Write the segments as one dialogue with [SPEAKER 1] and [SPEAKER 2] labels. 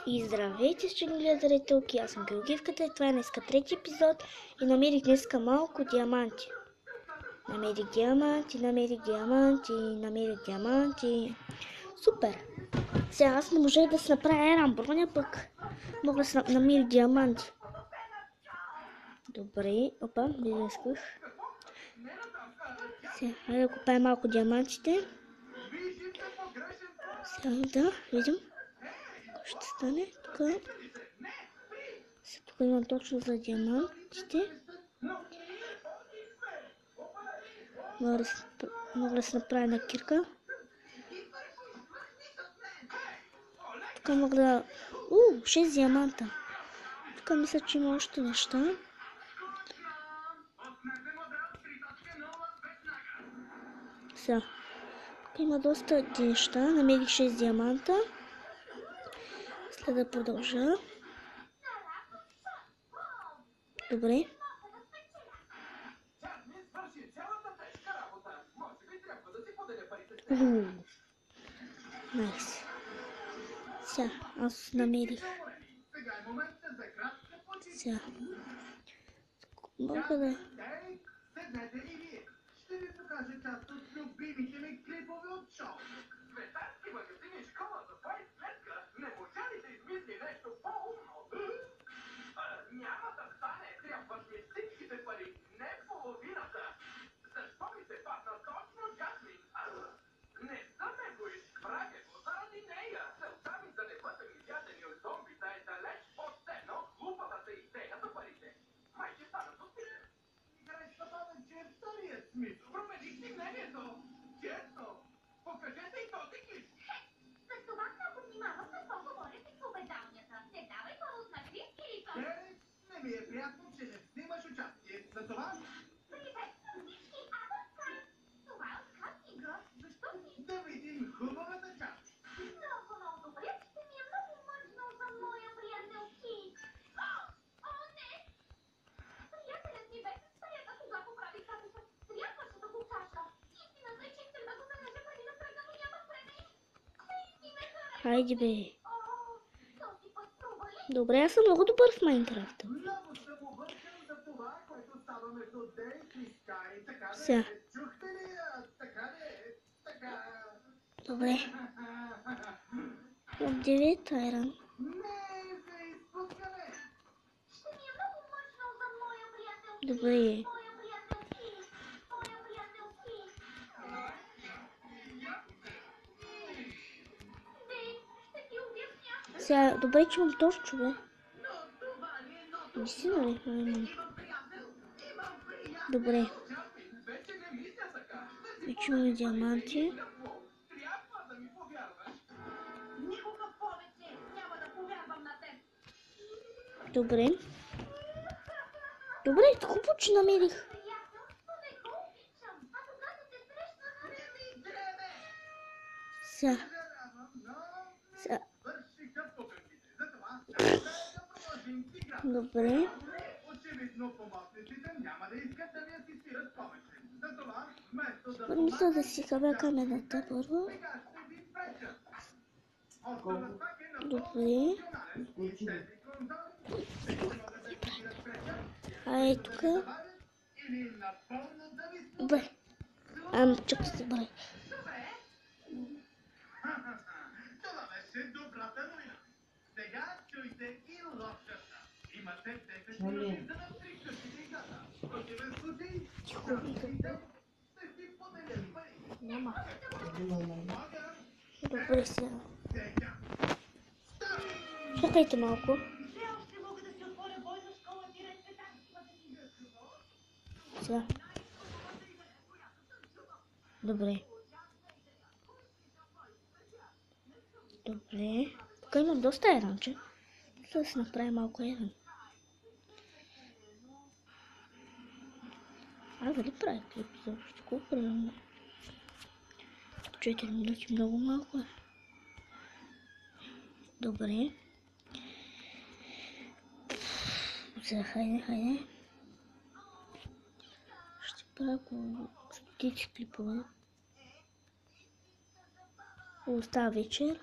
[SPEAKER 1] И здравейте, че ни гледате тук. Аз съм Георгиевката и това е днеска трети епизод. И намерих днеска малко диаманти. Намерих диаманти. Супер! Сега аз не можех да се направя еран броня, пък мога да се намеря диаманти. Добре, опа, не исках. Сега, хайде да купая малко диамантите. Сега да видим какво ще стане. Тук имам точно за диамантите. Мога да се направя на кирка. Тук мога да... 6 диаманта. Тук мисля, че има още неща. Сега. Тук има доста неща. Намерих 6 диаманта. След да продължа. Добре. Найс. Сега, аз намерих. Сега. Мога да...
[SPEAKER 2] Ще ви покажа част от любимите ми клипове от шоу. Светарски магазин и школа за твоя сметка не можа ли да измисли нещо по-умно? Няма да стане, трябват ми всичките пари, не половината. Защо ми се падна точно Джасмин? Не съм егоист, правя го заради нея. Целта ми да не бъдем изядени от зомбита е далеч от едно глупавата идея за парите. Май ще станат успешни. Грешката че е вторият смисъл. Промених си мнението. Честно. Покажете и този клип.
[SPEAKER 3] За това много внимавам какво говорите в обедалнята. Не давай повод на крив или то.
[SPEAKER 2] Не ми е приятно, че не снимаш участие. За това...
[SPEAKER 3] Приветствам всички Адърскай. Това е от картинга. Защо си?
[SPEAKER 2] Да видим хубавата част.
[SPEAKER 3] Много добре. Ще ми е много мъчно за моя приятел Кит. О, не! Приятелят ми беше спрята, когато прави капица. Трябваше да го кажа. Истината е, че исках да го занежа преди да тръгна, но нямах време. Ти ме хареса.
[SPEAKER 1] Хайде бе.
[SPEAKER 3] Този път провали.
[SPEAKER 1] Добре, аз съм много добър в Майнкрафт.
[SPEAKER 2] Много съм объркан за това, което става между Дейв и Скай. Така да
[SPEAKER 1] Сега.
[SPEAKER 2] е. Чухте ли? Така да е. Така...
[SPEAKER 1] Добре. От 9 айран.
[SPEAKER 2] Не за изпускане.
[SPEAKER 3] Ще ми е много мъчно за моя приятел Кит.
[SPEAKER 1] Добре.
[SPEAKER 3] Моя приятел Кит. Моя приятел Кит. Дейв, ще ти обясня.
[SPEAKER 1] Сега, добре, че имам точно, бе. Наистина ли? Добре. Вече имаме диаманти.
[SPEAKER 2] Трябва да ми повярваш.
[SPEAKER 3] Никога повече няма да повярвам на теб.
[SPEAKER 1] Добре. Добре, хубаво, че намерих.
[SPEAKER 3] Приятелство не го обичам. А когато те срещна на
[SPEAKER 1] Сега. Сега.
[SPEAKER 2] Вършиха пуканките. Затова трябва да продължим с играта.
[SPEAKER 1] Добре.
[SPEAKER 2] Очевидно помощниците няма да искат да ви асистират повече. Затова вместо да
[SPEAKER 1] Мисля да си хабя камената първо.
[SPEAKER 2] сега ще ви пречат. Остават пак е
[SPEAKER 1] Добре.
[SPEAKER 2] тези конзоли.
[SPEAKER 1] Ай, тук.
[SPEAKER 2] Или напълно да ви
[SPEAKER 1] Добре. Чакай се, добре.
[SPEAKER 2] Това беше добрата новина. Сега чуйте и лошата. Имате 10 минути за да приключите играта. В противен случай, жертвите ще си поделят пари.
[SPEAKER 1] Няма.
[SPEAKER 2] Помага
[SPEAKER 1] Добре сега.
[SPEAKER 2] сега.
[SPEAKER 1] Чакайте малко.
[SPEAKER 3] Все още мога да си отворя бойна школа директ
[SPEAKER 1] Сега. Добре. Добре. Тук имам доста еранче. Да се направи малко еран. Дали прави клип защо? Колко примерно? 4 минути много малко е. Добре. Сега хайде. Ще правя около стотици клипове. Остава вечер.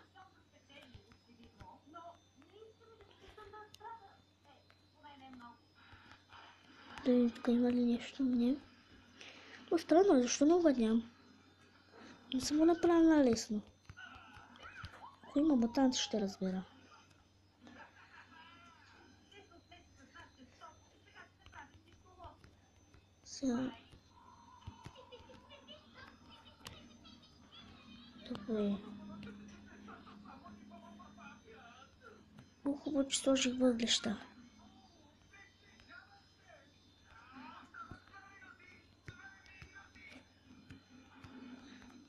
[SPEAKER 1] Да видим тук има ли нещо. Не. Но странно е, защо не угадням? Не съм го направила лесно. Ако има мутант, ще разбера. Сега... Добре. Хубаво, че сложих въглеща.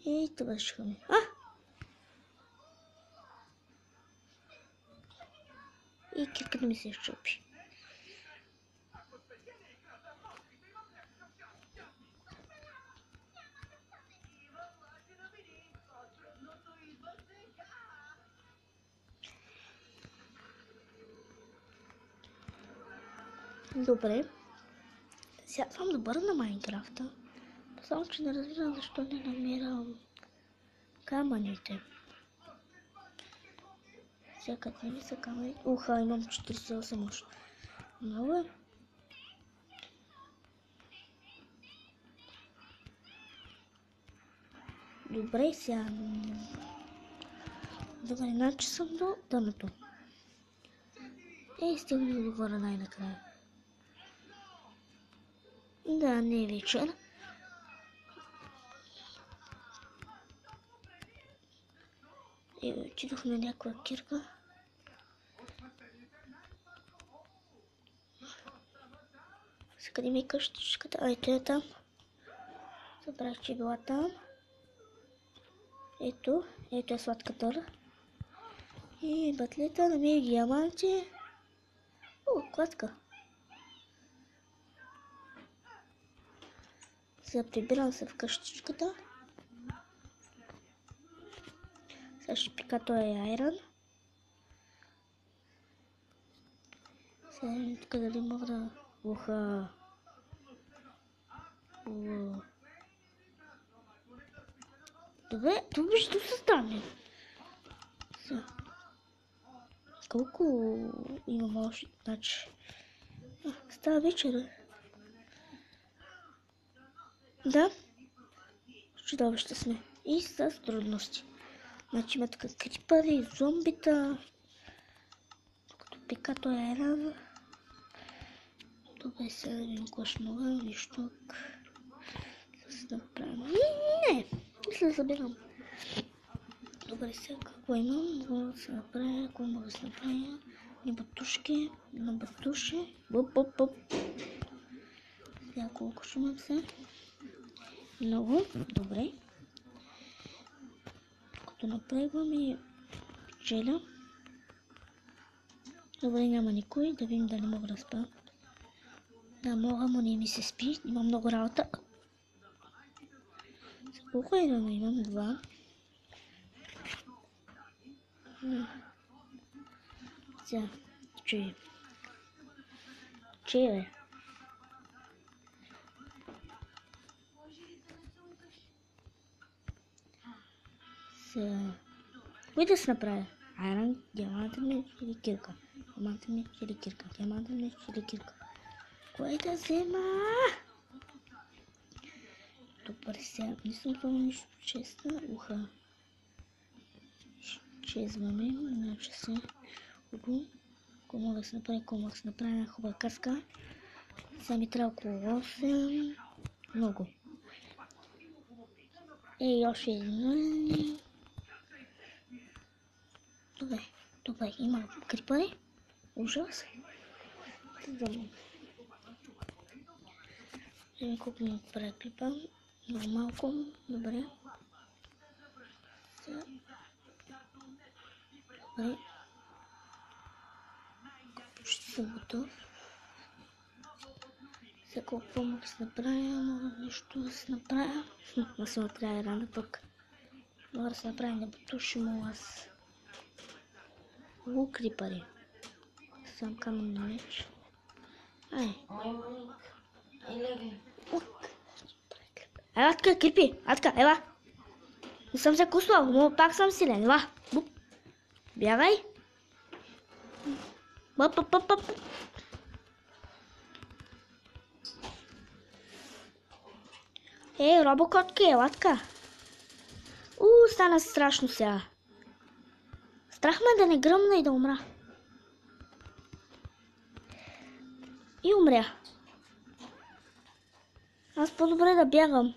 [SPEAKER 1] И това ще ми. И кирката ми се изчупи. Добре. Сега съм добър на Майнкрафта. Само че не разбирам защо не намирам камъните. Сега къде ми са камъните? Уха, имам 48 още. Много е. Добре, сега... Добре, значи съм до дъното. Стигна да говоря най-накрая. Да, не е вечер. Отидох на някаква кирка. Сега къде ми е къщичката? Ето е там. Забрах, че е била там. Ето е сладката. И батлета, намери диаманти. Кладка. Сега прибирам се в къщичката. Сега ще пика този айрон. Сега тук дали мога да... Уха. Добре, това ще се стане. Колко имам още? Значи... Става вечер. Да. Чудовище сме. И с трудности. Значи има тук крипари, зомбита. Като пика той е рано. Добре, сега да видим какво ще мога. Нищо тук. Да се направим. Не! Не се забирам. Добре, сега какво имам? Мога да се направя. Какво мога да се направя? Ни батушки. На батуши. Буп. Сега колко ще имам сега? Много. Добре. Като напрегвам и печеля. Добре, няма никой. Да видим дали мога да спа. Да, мога, но не ми се спи. Имам много работа. Колко е рано? Имам 2. Сега, чуй. Бе. Сега, кой да се направя? Айрон, диамантът ми или кирка? Диамантът ми или кирка? Диамантът ми или кирка? Кой да взема? Добре, сега не съм това нищо честна. Уха. Чезваме, иначе се хубаво. Ако мога да се направя една хубава каска. Сега ми трябва около 8. Много. И още едно. Добре, има крипари. Ужас. Ще колко ми преклипа. Малко. Добре. Добре. Почти съм готов. Сега колко мога да се направя, мога нещо да се направя. Да се направя рано пък. Мога да се направя на бутуши, мога с крипари. Сам камън на меч. Ела така, крипи, ела. Не съм се куснал, но пак съм силен, ела. Бягай. Робокотки, елатка. Стана страшно сега. Страх ме да не гръмна и да умра. И умря. Аз по-добре да бягам.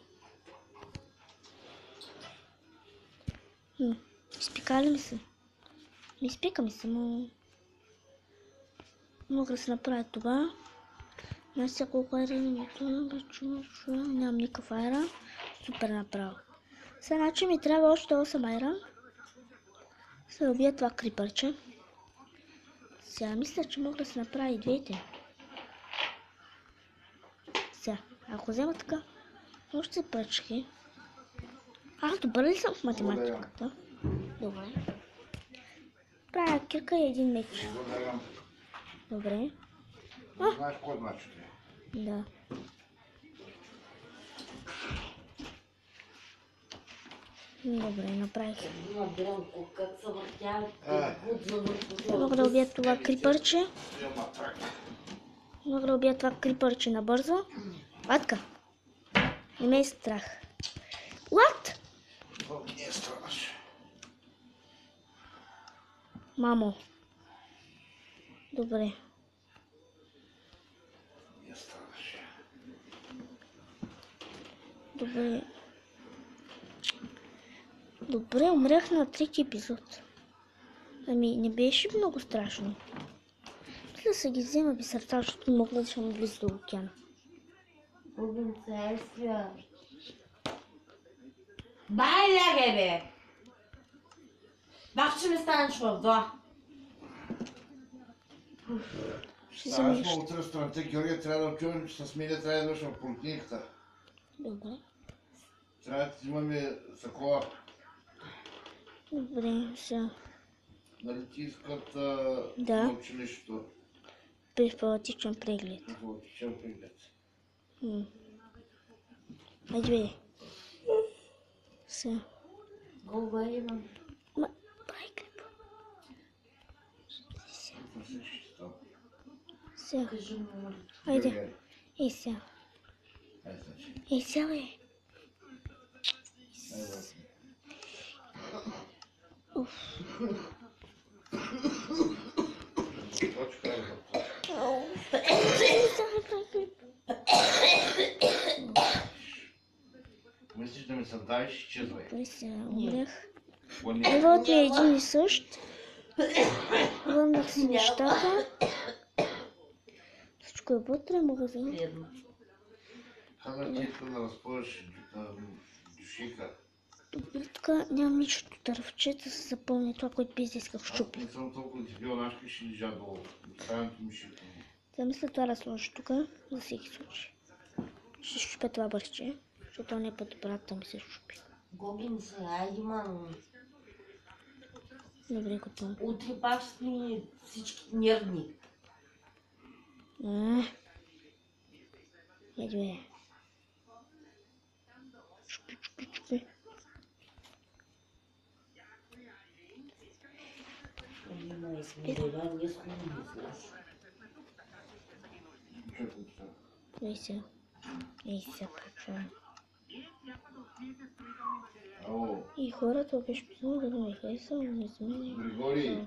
[SPEAKER 1] Изпика ли ми се? Не изпика ми се, но... Мога да се направя това. Не sé колко айра ми нямам никакъв айра. Супер направо. Сега значи ми трябва още 8 айра. Сега убия това крипърче. Сега мисля, че мога да се направя и двете. Сега, ако взема така, още пръчки. Аз добър ли съм в математиката? Добре. Правя кирка и един меч. Добре.
[SPEAKER 4] Знаеш какво значи?
[SPEAKER 1] Да. Добре, направих. Мога да убия това крипърче. Мога да убия това крипърче набързо. Ватка. Не ме е страх. What?
[SPEAKER 4] Не страдаш.
[SPEAKER 1] Мамо. Добре.
[SPEAKER 4] Не страдаш.
[SPEAKER 1] Добре. Добре, умрях на трети епизод. Ами, не беше много страшно. Мисля да се ги взема без сърца, защото мога да съм близо до океана.
[SPEAKER 5] Бубин царствия. Бай, лягай, бе! Бах, че ми станеш в два.
[SPEAKER 1] Ще взема
[SPEAKER 4] Аз
[SPEAKER 1] нещо.
[SPEAKER 4] мога утре сутринта, Георгия, трябва да чуем, че с мене трябва да идваш в поликлиниката.
[SPEAKER 1] Добре.
[SPEAKER 4] Трябва да имаме такова.
[SPEAKER 1] Добре, сега.
[SPEAKER 4] Нали ти искат
[SPEAKER 1] Да.
[SPEAKER 4] на училището?
[SPEAKER 1] Профилактичен преглед.
[SPEAKER 4] Профилактичен преглед.
[SPEAKER 1] Айде бе. Сега.
[SPEAKER 5] Голга имам.
[SPEAKER 1] Прави клип.
[SPEAKER 4] Всички става.
[SPEAKER 1] Сега.
[SPEAKER 5] Кажи му.
[SPEAKER 1] Айде.
[SPEAKER 4] Георгия,
[SPEAKER 1] Ей сега.
[SPEAKER 4] айде, значи.
[SPEAKER 1] Ей сега бе.
[SPEAKER 4] Айде, значи. Точка, айде, значи. Мислиш да ми се давиш, изчезвай.
[SPEAKER 1] Добре, сега умрях.
[SPEAKER 4] Поне.
[SPEAKER 1] Живот ми е един и същ. Върнах си нещата. Всичко е вътре, мога да взема.
[SPEAKER 5] Вредно.
[SPEAKER 4] Казах ти иска да разпъваш дюшика.
[SPEAKER 1] Добре, така нямам нищо дървчета, се запълня това, което без да исках щупи.
[SPEAKER 4] Не съм толкова дебил, нашки ще лежа долу. Оставянето ми ще...
[SPEAKER 1] Да мисля това да сложа тук, за всеки случай. Ще щупя това бърче, защото не път брата ми се щупи.
[SPEAKER 5] Гогин се, айде, мано.
[SPEAKER 1] Добре, готово.
[SPEAKER 5] Утре пак ще сме всички нервни.
[SPEAKER 1] Айде бе. Щупи, щупи, щупи.
[SPEAKER 5] Ама смирена, не слушаш.
[SPEAKER 1] Ей сега. Ей сега, почвам.
[SPEAKER 4] Ало,
[SPEAKER 1] И хората беше писано да не ме хареса, но не сме.
[SPEAKER 4] Григорий,